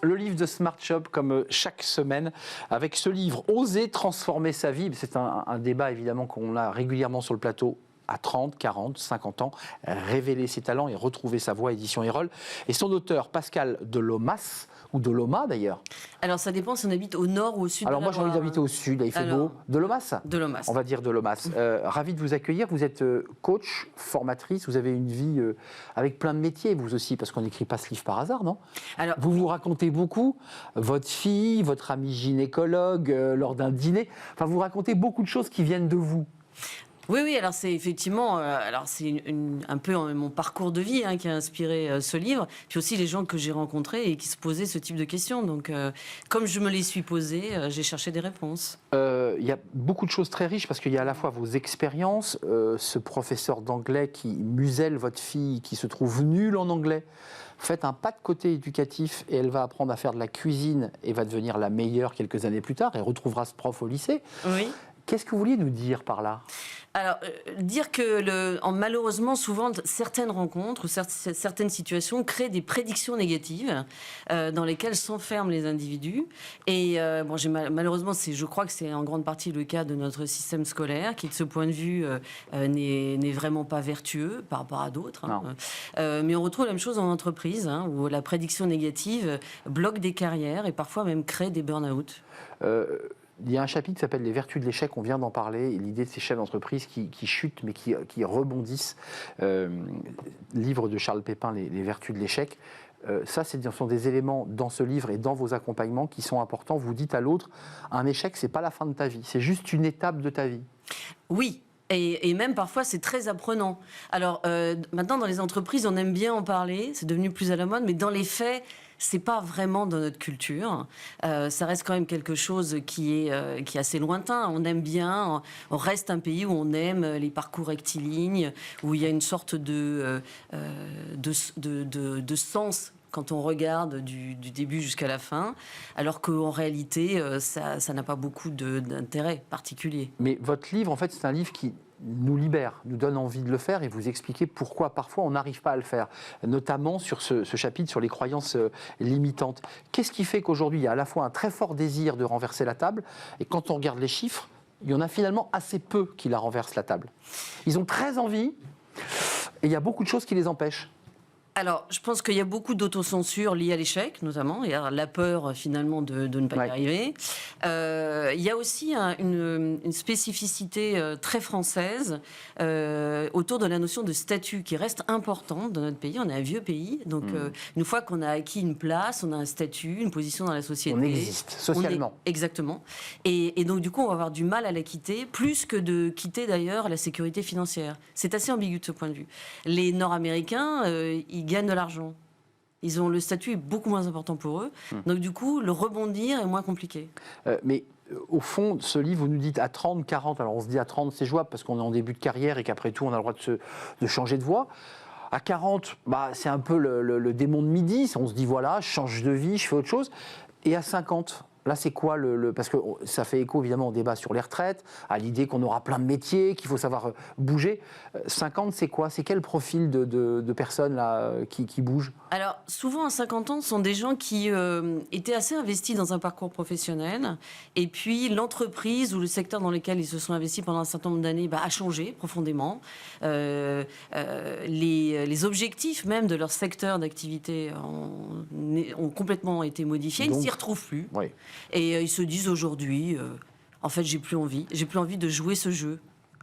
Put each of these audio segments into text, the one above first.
Le livre de Smart Shop, comme chaque semaine, avec ce livre, Oser transformer sa vie. C'est un débat évidemment qu'on a régulièrement sur le plateau. À 30, 40, 50 ans, révéler ses talents et retrouver sa voie, édition Erol. Et son auteur, Pascal Delomas, ou Deloma d'ailleurs. Alors ça dépend si on habite au nord ou au sud. Alors moi j'ai envie d'habiter au sud, là, il fait beau. Delomas. Delomas. On va dire Delomas. Ravi de vous accueillir, vous êtes coach, formatrice, vous avez une vie avec plein de métiers, vous aussi, parce qu'on n'écrit pas ce livre par hasard, non? Alors, vous racontez beaucoup, votre fille, votre ami gynécologue, lors d'un dîner, enfin vous racontez beaucoup de choses qui viennent de vous. Oui, alors c'est effectivement, c'est un peu mon parcours de vie qui a inspiré ce livre, puis aussi les gens que j'ai rencontrés et qui se posaient ce type de questions. Donc, comme je me les suis posées, j'ai cherché des réponses. Il y a beaucoup de choses très riches parce qu'il y a à la fois vos expériences, ce professeur d'anglais qui muselle votre fille qui se trouve nulle en anglais. Faites un pas de côté éducatif et elle va apprendre à faire de la cuisine et va devenir la meilleure quelques années plus tard et retrouvera ce prof au lycée. Oui. Qu'est-ce que vous vouliez nous dire par là? Alors, dire que malheureusement, souvent, certaines rencontres ou certaines situations créent des prédictions négatives dans lesquelles s'enferment les individus. Et malheureusement, je crois que c'est en grande partie le cas de notre système scolaire, qui, de ce point de vue, n'est vraiment pas vertueux par rapport à d'autres. Mais on retrouve la même chose en entreprise, où la prédiction négative bloque des carrières et parfois même crée des burn-out. Il y a un chapitre qui s'appelle « Les vertus de l'échec », on vient d'en parler, l'idée de ces chefs d'entreprise qui chutent mais qui rebondissent. Livre de Charles Pépin, les vertus de l'échec. Ça, ce sont des éléments dans ce livre et dans vos accompagnements qui sont importants. Vous dites à l'autre, un échec, c'est pas la fin de ta vie, c'est juste une étape de ta vie. Oui. Et même parfois, c'est très apprenant. Alors, maintenant, dans les entreprises, on aime bien en parler, c'est devenu plus à la mode, mais dans les faits, c'est pas vraiment dans notre culture. Ça reste quand même quelque chose qui est assez lointain. On aime bien, on reste un pays où on aime les parcours rectilignes, où il y a une sorte de sens quand on regarde du début jusqu'à la fin, alors qu'en réalité, ça n'a pas beaucoup d'intérêt particulier. Mais votre livre, en fait, c'est un livre qui nous libère, nous donne envie de le faire et vous expliquez pourquoi parfois on n'arrive pas à le faire, notamment sur ce chapitre sur les croyances limitantes. Qu'est-ce qui fait qu'aujourd'hui, il y a à la fois un très fort désir de renverser la table et quand on regarde les chiffres, il y en a finalement assez peu qui la renversent la table. Ils ont très envie et il y a beaucoup de choses qui les empêchent. Alors, je pense qu'il y a beaucoup d'autocensure liée à l'échec, notamment, et à la peur, finalement, de ne pas y arriver. Il y a aussi une spécificité très française autour de la notion de statut, qui reste importante dans notre pays. On est un vieux pays, donc une fois qu'on a acquis une place, on a un statut, une position dans la société. On existe, socialement. Exactement. Et donc, du coup, on va avoir du mal à la quitter, plus que de quitter, d'ailleurs, la sécurité financière. C'est assez ambigu de ce point de vue. Les Nord-Américains, ils gagnent de l'argent. Le statut est beaucoup moins important pour eux. Donc du coup, le rebondir est moins compliqué. Mais au fond, ce livre, vous nous dites à 30, 40, alors on se dit à 30 c'est jouable parce qu'on est en début de carrière et qu'après tout on a le droit de changer de voie. À 40, c'est un peu le démon de midi, on se dit voilà, je change de vie, je fais autre chose. Et à 50, là, c'est quoi parce que ça fait écho évidemment au débat sur les retraites, à l'idée qu'on aura plein de métiers, qu'il faut savoir bouger. 50, c'est quoi? C'est quel profil de personnes là, qui bougent? Alors, souvent à 50 ans, ce sont des gens qui étaient assez investis dans un parcours professionnel. Et puis, l'entreprise ou le secteur dans lequel ils se sont investis pendant un certain nombre d'années a changé profondément. Les objectifs même de leur secteur d'activité ont complètement été modifiés. Ils ne s'y retrouvent plus. Oui. Et ils se disent aujourd'hui, en fait, j'ai plus envie de jouer ce jeu.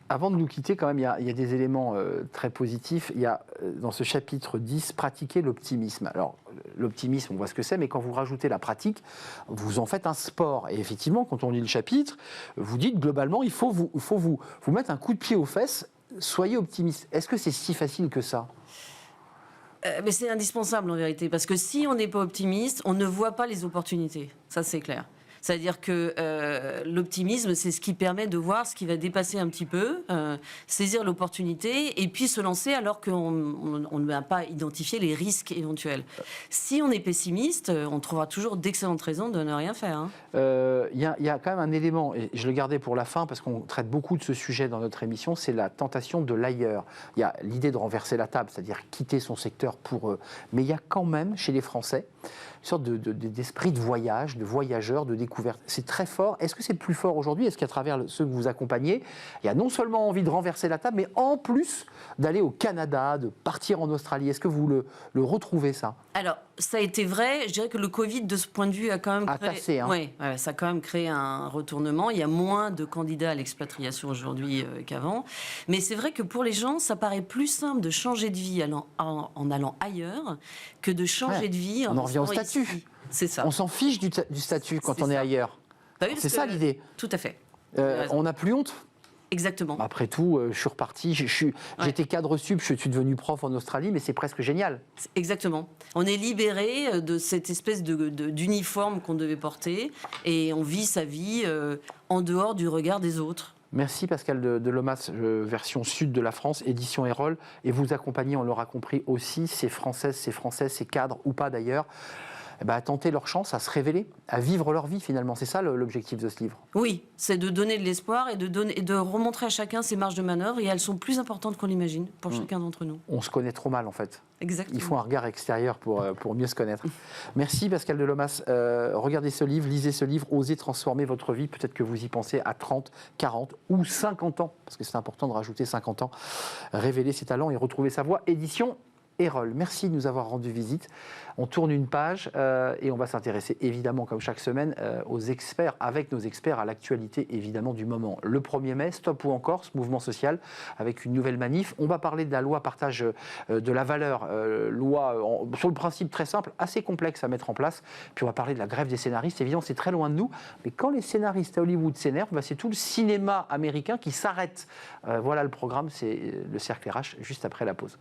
Avant de nous quitter, quand même, il y a des éléments très positifs. Il y a, dans ce chapitre 10, pratiquer l'optimisme. Alors, l'optimisme, on voit ce que c'est, mais quand vous rajoutez la pratique, vous en faites un sport. Et effectivement, quand on lit le chapitre, vous dites, globalement, il faut vous mettre un coup de pied aux fesses, soyez optimiste. Est-ce que c'est si facile que ça ? Mais c'est indispensable, en vérité, parce que si on n'est pas optimiste, on ne voit pas les opportunités. Ça, c'est clair. C'est-à-dire que l'optimisme, c'est ce qui permet de voir ce qui va dépasser un petit peu, saisir l'opportunité et puis se lancer alors qu'on ne va pas identifier les risques éventuels. Si on est pessimiste, on trouvera toujours d'excellentes raisons de ne rien faire. Il y a quand même un élément, et je le gardais pour la fin parce qu'on traite beaucoup de ce sujet dans notre émission, c'est la tentation de l'ailleurs. Il y a l'idée de renverser la table, c'est-à-dire quitter son secteur pour... mais il y a quand même chez les Français une sorte d'esprit de voyage, de voyageurs, de découverte. C'est très fort. Est-ce que c'est plus fort aujourd'hui? Est-ce qu'à travers ceux que vous accompagnez, il y a non seulement envie de renverser la table, mais en plus d'aller au Canada, de partir en Australie? Est-ce que vous le retrouvez, ça? Alors, ça a été vrai. Je dirais que le Covid, de ce point de vue, a quand même créé... Oui, ça a quand même créé un retournement. Il y a moins de candidats à l'expatriation aujourd'hui qu'avant. Mais c'est vrai que pour les gens, ça paraît plus simple de changer de vie en allant ailleurs que de changer de vie en revient au statut. Ici. C'est ça. On s'en fiche du statut quand on est ailleurs. Bah oui, c'est ça l'idée. Tout à fait. On n'a plus honte. Exactement. Après tout, je suis reparti, j'étais cadre sup, je suis devenu prof en Australie, mais c'est presque génial. Exactement. On est libéré de cette espèce d'uniforme qu'on devait porter et on vit sa vie en dehors du regard des autres. Merci Pascal de Lomas, version sud de la France, édition Erol. Et vous accompagnez, on l'aura compris aussi, ces Françaises, ces Français, ces cadres ou pas d'ailleurs, à tenter leur chance, à se révéler, à vivre leur vie finalement. C'est ça l'objectif de ce livre. Oui, c'est de donner de l'espoir et de remontrer à chacun ses marges de manœuvre. Et elles sont plus importantes qu'on l'imagine pour chacun d'entre nous. On se connaît trop mal en fait. Exactement. Il faut un regard extérieur pour mieux se connaître. Merci Pascal de Lomas. Regardez ce livre, lisez ce livre, osez transformer votre vie. Peut-être que vous y pensez à 30, 40 ou 50 ans, parce que c'est important de rajouter 50 ans. Révéler ses talents et retrouver sa voie. Édition Erol. Merci de nous avoir rendu visite. On tourne une page et on va s'intéresser évidemment, comme chaque semaine, aux experts, avec nos experts, à l'actualité évidemment du moment. Le 1er mai, Stop ou encore, ce mouvement social, avec une nouvelle manif. On va parler de la loi partage de la valeur, loi sur le principe très simple, assez complexe à mettre en place. Puis on va parler de la grève des scénaristes. Évidemment, c'est très loin de nous, mais quand les scénaristes à Hollywood s'énervent, c'est tout le cinéma américain qui s'arrête. Voilà le programme, c'est le Cercle RH, juste après la pause.